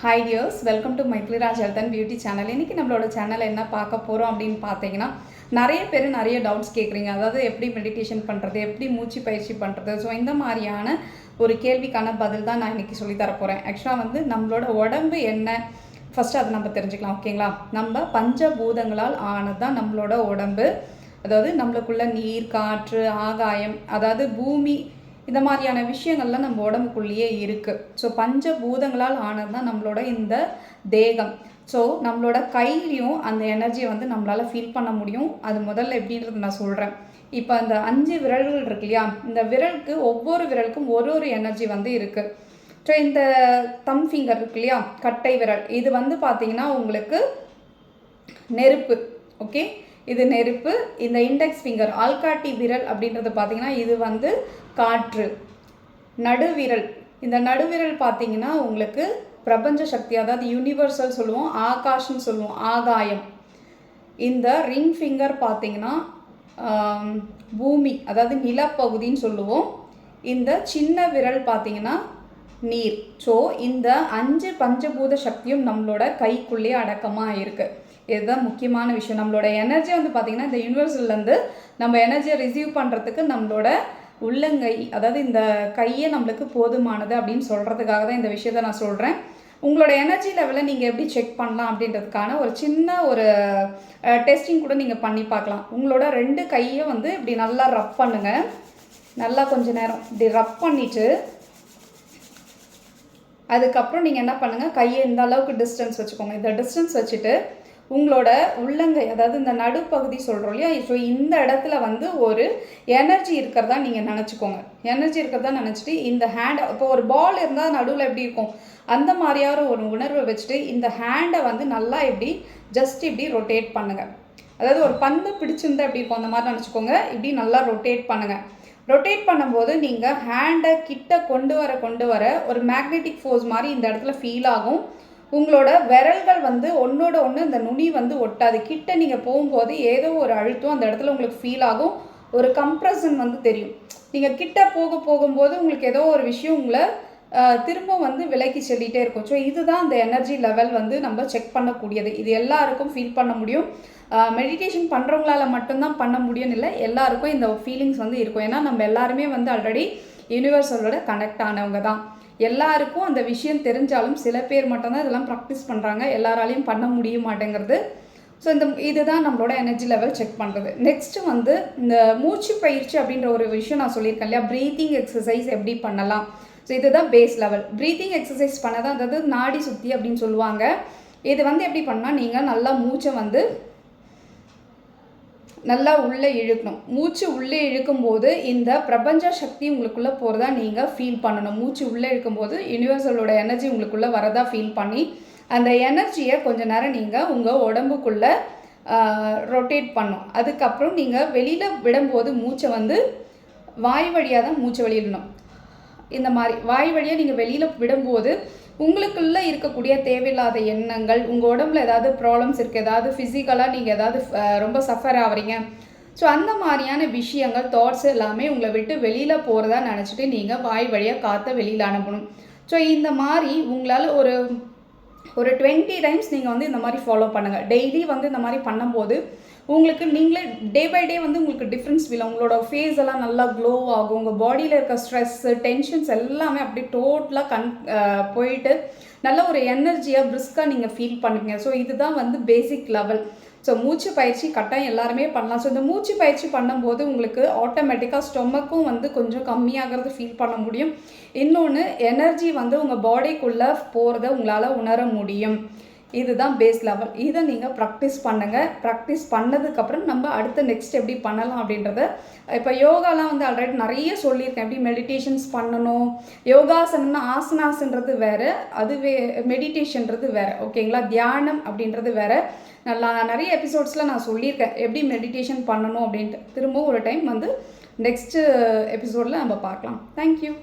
Hi tears, welcome to Maithliraj health and beauty channel. இன்றைக்கி நம்மளோட சேனலில் என்ன பார்க்க போகிறோம் அப்படின்னு பார்த்தீங்கன்னா, நிறைய பேர் நிறைய டவுட்ஸ் கேட்குறீங்க. அதாவது எப்படி மெடிடேஷன் பண்ணுறது, எப்படி மூச்சு பயிற்சி பண்ணுறது. ஸோ இந்த மாதிரியான ஒரு கேள்விக்கான பதில் தான் நான் இன்றைக்கி சொல்லித்தர போகிறேன். ஆக்சுவலாக நம்மளோட உடம்பு என்ன, ஃபஸ்ட்டு அதை நம்ம தெரிஞ்சுக்கலாம். ஓகேங்களா? நம்ம பஞ்சபூதங்களால் ஆனது தான் நம்மளோட உடம்பு. அதாவது நம்மளுக்குள்ள நீர், காற்று, ஆகாயம், அதாவது பூமி, இந்த மாதிரியான விஷயங்கள்லாம் நம்ம உடம்புக்குள்ளேயே இருக்குது. ஸோ பஞ்சபூதங்களால் ஆனது தான் நம்மளோட இந்த தேகம். ஸோ நம்மளோட கையிலையும் அந்த எனர்ஜியை நம்மளால் ஃபீல் பண்ண முடியும். அது முதல்ல எப்படின்றது நான் சொல்கிறேன். இப்போ அந்த 5 விரல்கள் இருக்கு இல்லையா, இந்த விரலுக்கு ஒவ்வொரு விரலுக்கும் ஒரு ஒரு எனர்ஜி இருக்குது. ஸோ இந்த தம் ஃபிங்கர் இருக்கு இல்லையா, கட்டை விரல், இது பார்த்தீங்கன்னா உங்களுக்கு நெருப்பு. ஓகே, இது நெருப்பு. இந்த இண்டெக்ஸ் ஃபிங்கர், ஆள்காட்டி விரல் அப்படின்றது பார்த்தீங்கன்னா இது காற்று. நடுவிரல், இந்த நடுவிரல் பார்த்தீங்கன்னா உங்களுக்கு பிரபஞ்ச சக்தி, அதாவது யூனிவர்சல் சொல்லுவோம், ஆகாஷ்னு சொல்லுவோம், ஆகாயம். இந்த ரிங் ஃபிங்கர் பார்த்தீங்கன்னா பூமி, அதாவது நிலப்பகுதின்னு சொல்லுவோம். இந்த சின்ன விரல் பார்த்தீங்கன்னா நீர். ஸோ இந்த 5 பஞ்சபூத சக்தியும் நம்மளோட கைக்குள்ளேயே அடக்கமாக இருக்குது. இதுதான் முக்கியமான விஷயம். நம்மளோட எனர்ஜி பார்த்திங்கன்னா இந்த யூனிவர்ஸ்லேருந்து நம்ம எனர்ஜியை ரிசீவ் பண்ணுறதுக்கு நம்மளோட உள்ளங்கை, அதாவது இந்த கையை நம்மளுக்கு போதுமானது அப்படின்னு சொல்கிறதுக்காக தான் இந்த விஷயத்தை நான் சொல்கிறேன். உங்களோட எனர்ஜி லெவலை நீங்கள் எப்படி செக் பண்ணலாம் அப்படின்றதுக்கான ஒரு சின்ன ஒரு டெஸ்டிங் கூட நீங்கள் பண்ணி பார்க்கலாம். உங்களோட 2 கையை இப்படி நல்லா ரப் பண்ணுங்கள். நல்லா கொஞ்சம் நேரம் இப்படி ரப் பண்ணிவிட்டு அதுக்கப்புறம் நீங்கள் என்ன பண்ணுங்கள், கையை இந்த அளவுக்கு டிஸ்டன்ஸ் வச்சுக்கோங்க. இந்த டிஸ்டன்ஸ் வச்சுட்டு உங்களோட உள்ளங்கை, அதாவது இந்த நடுப்பகுதி சொல்கிறோம் இல்லையா, ஸோ இந்த இடத்துல ஒரு எனர்ஜி இருக்கிறதா நீங்கள் நினச்சிக்கோங்க. எனர்ஜி இருக்கிறதா நினச்சிட்டு இந்த ஹேண்டை, இப்போ ஒரு பால் இருந்தால் நடுவில் எப்படி இருக்கும், அந்த மாதிரியான ஒரு உணர்வை வச்சுட்டு இந்த ஹேண்டை நல்லா இப்படி ஜஸ்ட் இப்படி ரொட்டேட் பண்ணுங்கள். அதாவது ஒரு பந்து பிடிச்சிருந்தா எப்படி இருக்கும் அந்த மாதிரி நினச்சிக்கோங்க. இப்படி நல்லா ரொட்டேட் பண்ணுங்கள். ரொட்டேட் பண்ணும்போது நீங்கள் ஹேண்டை கிட்ட கொண்டு வர ஒரு மேக்னெட்டிக் ஃபோர்ஸ் மாதிரி இந்த இடத்துல ஃபீல் ஆகும். உங்களோட விரல்கள் ஒன்றோட ஒன்று இந்த நுனி ஒட்டாது. கிட்ட நீங்கள் போகும்போது ஏதோ ஒரு அழுத்தம் அந்த இடத்துல உங்களுக்கு ஃபீல் ஆகும். ஒரு கம்ப்ரெஷன் தெரியும். நீங்கள் கிட்ட போகும்போது உங்களுக்கு ஏதோ ஒரு விஷயம் உங்களை திரும்ப விலக்கி செல்லிகிட்டே இருக்கும். ஸோ இதுதான் அந்த எனர்ஜி லெவல் நம்ம செக் பண்ணக்கூடியது. இது எல்லாருக்கும் ஃபீல் பண்ண முடியும். மெடிடேஷன் பண்ணுறவங்களால மட்டும்தான் பண்ண முடியும்னு இல்லை, எல்லாருக்கும் இந்த ஃபீலிங்ஸ் இருக்கும். ஏன்னா நம்ம எல்லாருமே ஆல்ரெடி யூனிவர்சலோட கனெக்ட் ஆனவங்க தான். எல்லாருக்கும் அந்த விஷயம் தெரிஞ்சாலும் சில பேர் மட்டும்தான் இதெல்லாம் ப்ராக்டிஸ் பண்ணுறாங்க. எல்லாராலையும் பண்ண முடிய மாட்டேங்கிறது. ஸோ இதுதான் நம்மளோட எனர்ஜி லெவல் செக் பண்ணுறது. நெக்ஸ்ட்டு இந்த மூச்சு பயிற்சி அப்படின்ற ஒரு விஷயம் நான் சொல்லியிருக்கேன் இல்லையா, ப்ரீத்திங் எக்ஸசைஸ் எப்படி பண்ணலாம். ஸோ இதுதான் பேஸ் லெவல். ப்ரீத்திங் எக்ஸசைஸ் பண்ணதான், அதாவது நாடி சுத்தி அப்படின்னு சொல்லுவாங்க. இது எப்படி பண்ணால் நீங்கள் நல்லா மூச்சை நல்லா உள்ளே இழுக்கணும். மூச்சு உள்ளே இழுக்கும்போது இந்த பிரபஞ்ச சக்தி உங்களுக்குள்ளே போகிறதா நீங்கள் ஃபீல் பண்ணணும். மூச்சு உள்ளே இழுக்கும்போது யூனிவர்சலோட எனர்ஜி உங்களுக்குள்ளே வரதா ஃபீல் பண்ணி அந்த எனர்ஜியை கொஞ்சம் நேரம் நீங்கள் உங்கள் உடம்புக்குள்ளே ரொட்டேட் பண்ணும். அதுக்கப்புறம் நீங்கள் வெளியில் விடும்போது மூச்சை வாய் வழியாக தான் மூச்சை வெளியிடணும். இந்த மாதிரி வாய் வழியாக நீங்கள் வெளியில் விடும்போது உங்களுக்குள்ளே இருக்கக்கூடிய தேவையில்லாத எண்ணங்கள், உங்கள் உடம்புல ஏதாவது ப்ராப்ளம்ஸ் இருக்குது, ஏதாவது ஃபிசிக்கலாக நீங்கள் ஏதாவது ரொம்ப சஃபர் ஆகிறீங்க, ஸோ அந்த மாதிரியான விஷயங்கள், தாட்ஸ் எல்லாமே உங்களை விட்டு வெளியில் போகிறதா நினச்சிட்டு நீங்கள் வாய் வழியாக காற்றை வெளியில் அனுப்பணும். ஸோ இந்த மாதிரி உங்களால் ஒரு 20 டைம்ஸ் நீங்கள் இந்த மாதிரி ஃபாலோ பண்ணுங்கள். டெய்லி இந்த மாதிரி பண்ணும்போது உங்களுக்கு நீங்களே டே பை டே உங்களுக்கு டிஃப்ரென்ஸ் ஃபீல். உங்களோட ஃபேஸ் எல்லாம் நல்லா க்ளோ ஆகும். உங்கள் பாடியில் இருக்க ஸ்ட்ரெஸ்ஸு, டென்ஷன்ஸ் எல்லாமே அப்படியே டோட்டலாக போயிட்டு நல்ல ஒரு எனர்ஜியாக பிரிஸ்காக நீங்கள் ஃபீல் பண்ணுவீங்க. ஸோ இதுதான் பேசிக் லெவல். ஸோ மூச்சு பயிற்சி கட்டாயம் எல்லாருமே பண்ணலாம். ஸோ இந்த மூச்சு பயிற்சி பண்ணும்போது உங்களுக்கு ஆட்டோமேட்டிக்காக ஸ்டொமக்கும் கொஞ்சம் கம்மியாகிறது ஃபீல் பண்ண முடியும். இன்னொன்று, எனர்ஜி உங்கள் பாடிக்குள்ளே போகிறத உங்களால் உணர முடியும். இதுதான் பேஸ் லெவல். இதை நீங்கள் ப்ராக்டிஸ் பண்ணுங்கள். ப்ராக்டிஸ் பண்ணதுக்கப்புறம் நம்ம அடுத்த நெக்ஸ்ட் எப்படி பண்ணலாம் அப்படின்றத, இப்போ யோகாலாம் ஆல்ரெடி நிறைய சொல்லியிருக்கேன். எப்படி மெடிடேஷன்ஸ் பண்ணணும். யோகாசனம்னா ஆசனாஸ்ன்றது வேறு, அதுவே மெடிடேஷன்றது வேறு. ஓகேங்களா? தியானம் அப்படின்றது வேறு. நிறைய எபிசோட்ஸில் நான் சொல்லியிருக்கேன் எப்படி மெடிடேஷன் பண்ணணும் அப்படின்ட்டு. திரும்பவும் ஒரு டைம் நெக்ஸ்ட்டு எபிசோடில் நம்ம பார்க்கலாம். தேங்க்யூ.